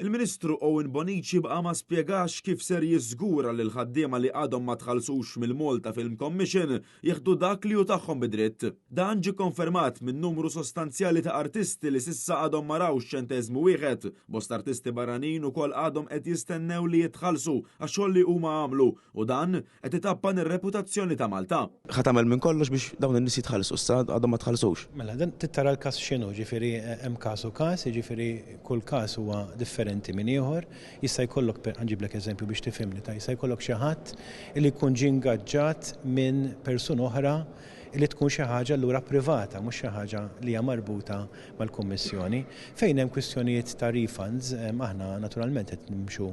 Il-Ministru Owen Bonici baqa' ma spjegax kif ser jiżgura lil ħaddiema li għadhom ma tħallsux mill-Malta Film Commission jieħdu dak li hu tagħhom bidritt. Dan ġie konfermat minn numru sostanzjali ta' artisti li s'issa għadhom ma rawx ċenteżmu wieħed. Bost artisti barranin ukoll għadhom qed jistennew li jitħallsu għax-xogħol li huma għamlu u dan qed itappan ir-reputazzjoni ta' Malta. Ħa tagħmel minn kollox biex dawn in-nies jitħallsu, issa għadhom ma tħallsux. Mela dan tittara l-każ x'inhu, ġifieri hemm każ u każ, jiġifieri kull każ huwa differenti minn ieħor, jista' jkollok ħanġiblek eżempju biex tifhimni jista' jkollok xi ħadd li jkun ġie ingaġġat minn persuna oħra li tkun xi ħaġa lura privata, mhux xi ħaġa li hija marbuta mal-Kummissjoni. Fejn hemm kwistjonijiet ta' refunds, aħna naturalment qed nimxu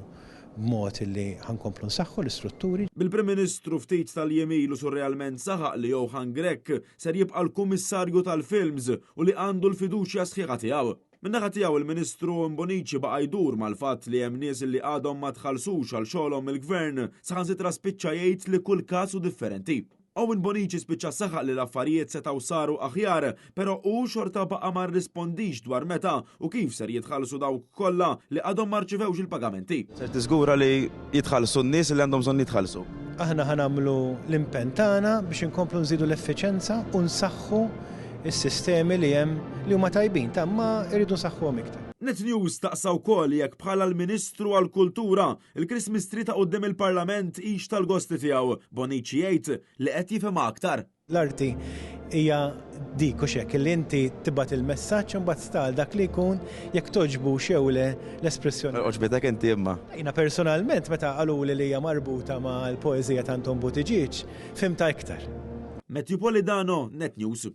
b'mod li ħankomplu nsaħħu l-istrutturi. Bil-Prim Ministru ftit tal-jemilu surrealment saħaq li Johan Grek ser jibqa' l-Kummissarju tal-Films u li għandu l-fiduċja sħiħa tiegħu. Min-naħa tiegħu il-Ministru Bonici baqa' jdur mal-fatt li hemm nies li għadhom ma tħallsux għal xogħolhom il-Gvern saħansitra spiċċa jgħid li kull każ hu differenti. Owen Bonici spiċċa saħaq li l-affarijiet setgħu saru aħjar, però hu xorta baqa' ma rrispondix dwar meta u kif ser jitħallsu dawk kollha li għadhom ma rċevewx il-pagamenti. Ser tiżgura li jitħallsu n-nies li għandhom bżonn jitħallsu. Aħna ħanamlu l-impenn tagħna biex inkomplu nżidu l-effiċenza u nsaħħu is-sistemi li hemm li huma tajbin, ma rridu nsaħħuhom iktar. Net News taqsa wkoll jekk bħala l-Ministru għall-Kultura il-Christmas tree ta' quddiem il-Parlament hix tal-gosti tiegħu. Bonici jgħid li qed jifhimha aktar. L-arti hija dik u xekk li inti tibgħat il-messaġġ imbagħad stal dak li jkun jekk toġbu xew l-espressjoni. Oġbedek inti imma. Jiena personalment meta qaluli li hija marbuta mal-poeżija ta' Anton Buttigieg fimta iktar. Metropolitano, Net News.